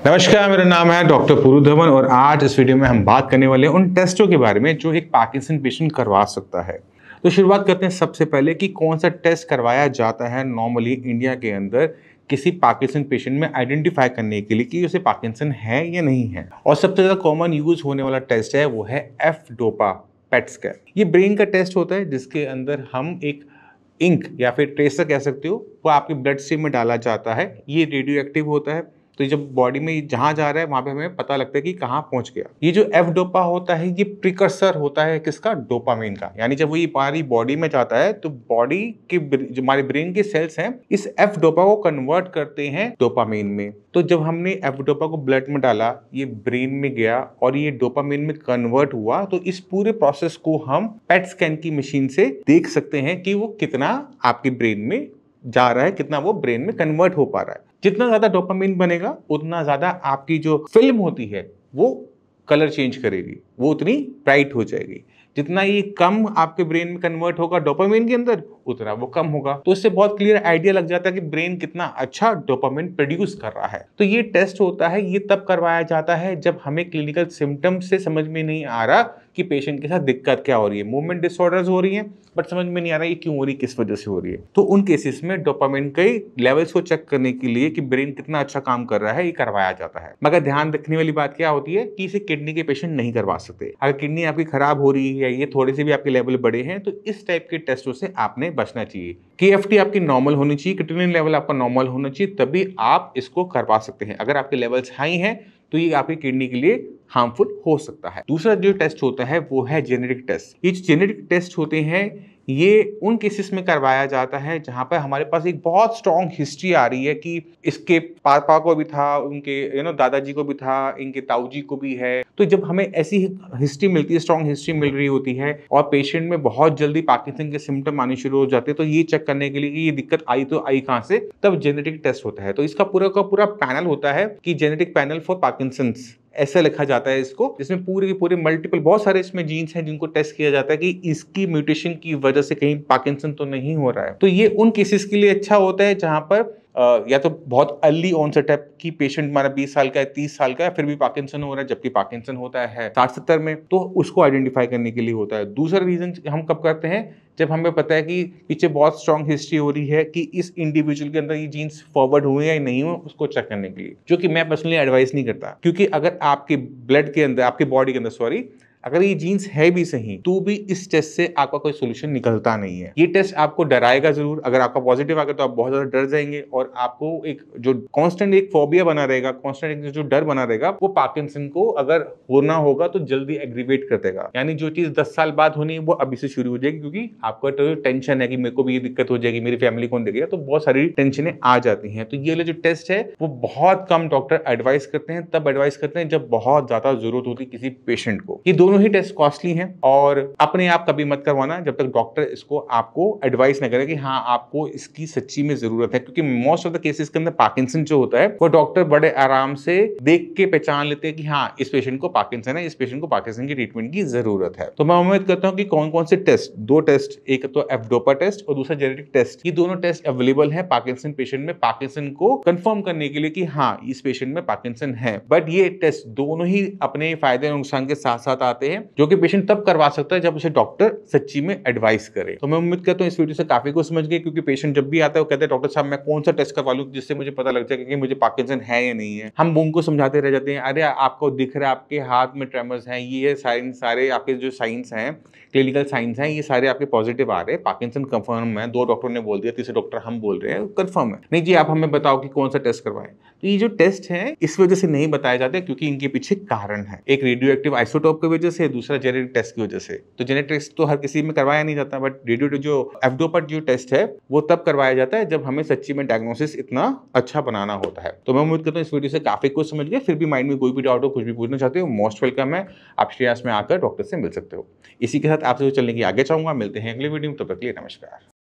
नमस्कार, मेरा नाम है डॉक्टर पूरू धवन और आज इस वीडियो में हम बात करने वाले हैं उन टेस्टों के बारे में जो एक पार्किंसन पेशेंट करवा सकता है। तो शुरुआत करते हैं सबसे पहले कि कौन सा टेस्ट करवाया जाता है नॉर्मली इंडिया के अंदर किसी पार्किंसन पेशेंट में आइडेंटिफाई करने के लिए कि उसे पार्किंसन है या नहीं है। और सबसे ज़्यादा कॉमन यूज होने वाला टेस्ट है वो है एफ-डोपा पेट स्कैन। ये ब्रेन का टेस्ट होता है जिसके अंदर हम एक इंक या फिर ट्रेसर कह सकते हो वो आपके ब्लड स्ट्रीम में डाला जाता है। ये रेडियो एक्टिव होता है, तो जब बॉडी में जहां जा रहा है वहां पे हमें पता लगता है कि कहां पहुंच गया। ये जो एफ डोपा होता है ये प्रिकर्सर होता है किसका, डोपामिन का। यानी जब वो ये हमारी बॉडी में जाता है तो बॉडी के जो हमारे ब्रेन के सेल्स हैं इस एफ डोपा को कन्वर्ट करते हैं डोपामिन में। तो जब हमने एफ डोपा को ब्लड में डाला, ये ब्रेन में गया और ये डोपामिन में कन्वर्ट हुआ, तो इस पूरे प्रोसेस को हम पेट स्कैन की मशीन से देख सकते हैं कि वो कितना आपके ब्रेन में जा रहा है, कितना वो ब्रेन में कन्वर्ट हो पा रहा है। जितना ज्यादा डोपामिन बनेगा उतना ज्यादा आपकी जो फिल्म होती है वो कलर चेंज करेगी, वो उतनी ब्राइट हो जाएगी। जितना ये कम आपके ब्रेन में कन्वर्ट होगा डोपामिन के अंदर उतना वो कम होगा। तो इससे बहुत क्लियर आइडिया लग जाता है कि ब्रेन कितना अच्छा डोपामिन प्रोड्यूस कर रहा है। तो ये टेस्ट होता है, ये तब करवाया जाता है जब हमें क्लिनिकल सिम्टम्स से समझ में नहीं आ रहा कि पेशेंट के साथ दिक्कत क्या हो रही है। मूवमेंट डिसऑर्डर्स हो रही हैं बट समझ में नहीं आ रहा ये क्यों हो रही है, किस वजह से हो रही है। तो उन केसेस में डोपामिन के लेवल्स को चेक करने के लिए कि ब्रेन कितना अच्छा काम कर रहा है ये करवाया जाता है। मगर ध्यान रखने वाली बात क्या होती है कि इसे किडनी के पेशेंट नहीं करवा सकते। अगर किडनी आपकी खराब हो रही है, ये थोड़े से भी आपके लेवल बड़े हैं, तो इस टाइप के टेस्टों से आपने बचना चाहिए। KFT आपकी नॉर्मल होनी चाहिए, क्रिएटिनिन लेवल आपका नॉर्मल होना चाहिए, तभी आप इसको करवा सकते हैं। अगर आपके लेवल्स हाई हैं तो ये आपकी किडनी के लिए हार्मफुल हो सकता है। दूसरा जो टेस्ट होता है वो है जेनेटिक टेस्ट। ये जेनेटिक टेस्ट होते हैं ये उन केसेस में करवाया जाता है जहां पर हमारे पास एक बहुत स्ट्रॉन्ग हिस्ट्री आ रही है कि इसके पापा को भी था, उनके दादाजी को भी था, इनके ताऊजी को भी है। तो जब हमें ऐसी हिस्ट्री मिलती है, स्ट्रॉन्ग हिस्ट्री मिल रही होती है और पेशेंट में बहुत जल्दी पार्किंसन के सिम्टम आने शुरू हो जाते हैं, तो ये चेक करने के लिए कि ये दिक्कत आई तो आई कहां से, तब जेनेटिक टेस्ट होता है। तो इसका पूरा का पूरा पैनल होता है कि जेनेटिक पैनल फॉर पार्किंसंस ऐसा लिखा जाता है इसको, जिसमें पूरे के पूरे मल्टीपल बहुत सारे इसमें जीन्स हैं जिनको टेस्ट किया जाता है कि इसकी म्यूटेशन की वजह से कहीं पार्किंसन तो नहीं हो रहा है। तो ये उन केसेस के लिए अच्छा होता है जहां पर या तो बहुत अर्ली ऑनसेट है कि पेशेंट हमारा 20 साल का है, 30 साल का है, फिर भी पार्किंसन हो रहा है, जबकि पार्किंसन होता है 60-70 में, तो उसको आइडेंटिफाई करने के लिए होता है। दूसरा रीजन हम कब करते हैं, जब हमें पता है कि पीछे बहुत स्ट्रॉन्ग हिस्ट्री हो रही है कि इस इंडिविजुअल के अंदर ये जीन्स फॉरवर्ड हुए या नहीं हुए, उसको चेक करने के लिए, जो कि मैं पर्सनली एडवाइस नहीं करता। क्योंकि अगर आपके ब्लड के अंदर, आपके बॉडी के अंदर अगर ये जीन्स है भी सही तो भी इस टेस्ट से आपका कोई सोल्यूशन निकलता नहीं है। ये टेस्ट आपको डराएगा जरूर। अगर आपका पॉजिटिव आ गया तो आप बहुत ज्यादा डर जाएंगे और आपको एक जो कांस्टेंट एक फोबिया बना रहेगा, कांस्टेंट एक जो डर बना रहेगा, वो पार्किंसन को अगर होना होगा तो जल्दी एग्रीवेट कर देगा। यानी जो चीज 10 साल बाद होनी है वो अभी से शुरू हो जाएगी, क्योंकि आपका तो टेंशन है कि मेरे को भी ये दिक्कत हो जाएगी, मेरी फैमिली कौन देखेगा, तो बहुत सारी टेंशनें आ जाती हैं। तो ये जो टेस्ट है वो बहुत कम डॉक्टर एडवाइस करते हैं, तब एडवाइस करते हैं जब बहुत ज्यादा जरूरत होती है किसी पेशेंट को। ये दोनों ही टेस्ट कॉस्टली हैं और अपने आप कभी मत करवाना जब तक डॉक्टर इसको आपको एडवाइस ना करे कि हाँ आपको इसकी सच्ची में जरूरत है। क्योंकि मोस्ट ऑफ द केसेस के अंदर पार्किंसन जो होता है वो डॉक्टर बड़े आराम से देख के पहचान लेते हैं कि हाँ इस पेशेंट को पार्किंसन है, इस पेशेंट को पार्किंसन की ट्रीटमेंट की जरूरत है। तो मैं उम्मीद करता हूँ कि कौन कौन से टेस्ट, दो टेस्ट, एक तो एफ-डोपा टेस्ट और दूसरा जेनेटिक टेस्ट, ये दोनों टेस्ट अवेलेबल है पार्किंसन पेशेंट में पार्किंसन को कंफर्म करने के लिए कि हाँ इस पेशेंट में पार्किंसन है। बट ये टेस्ट दोनों ही अपने फायदे और नुकसान के साथ साथ आते हैं, जो कि पेशेंट तब करवा सकता है जब उसे डॉक्टर सच्ची में एडवाइस करे। तो मैं उम्मीद करता हूँ इस वीडियो से काफी कुछ समझ गए, क्योंकि पेशेंट जब भी आता है वो कहते हैं डॉक्टर साहब मैं कौन सा टेस्ट करवा लूं जिससे मुझे पता लग जाए कि मुझे पार्किंसन है या नहीं है। हम उनको समझाते रह जाते हैं, अरे आपको दिख रहा है आपके हाथ में ट्रेमर्स हैं, ये साइंस सारे आपके जो साइंस हैं, क्लिनिकल साइंस हैं, ये सारे आपके पॉजिटिव आ रहे हैं, पार्किंसन कंफर्म है, 2 डॉक्टर ने बोल दिया, तीसरे डॉक्टर हम बोल रहे हैं कंफर्म है। नहीं जी आप हमें बताओ कि कौन सा टेस्ट करवाएं। तो ये जो टेस्ट है इस वजह से नहीं बताए जाते क्योंकि इनके पीछे कारण है, एक रेडियो एक्टिव आइसोटोप की वजह से, दूसरा जेनेटिक टेस्ट की वजह से। तो जेनेटिक टेस्ट तो हर किसी में करवाया नहीं जाता, बट रेडियो जो एफ-डोपा जो टेस्ट है वो तब करवाया जाता है जब हमें सच्ची में डायग्नोसिस इतना अच्छा बनाना होता है। तो मैं उम्मीद करता हूँ इस वीडियो से काफी कुछ समझ गए। फिर भी माइंड में कोई भी डाउट हो, कुछ भी पूछना चाहते हो, मोस्ट वेलकम है, आप श्रेयास में आकर डॉक्टर से मिल सकते हो। इसी के साथ आपसे चलने की आगे चाहूंगा। मिलते हैं अगले वीडियो में, तब तक के लिए नमस्कार।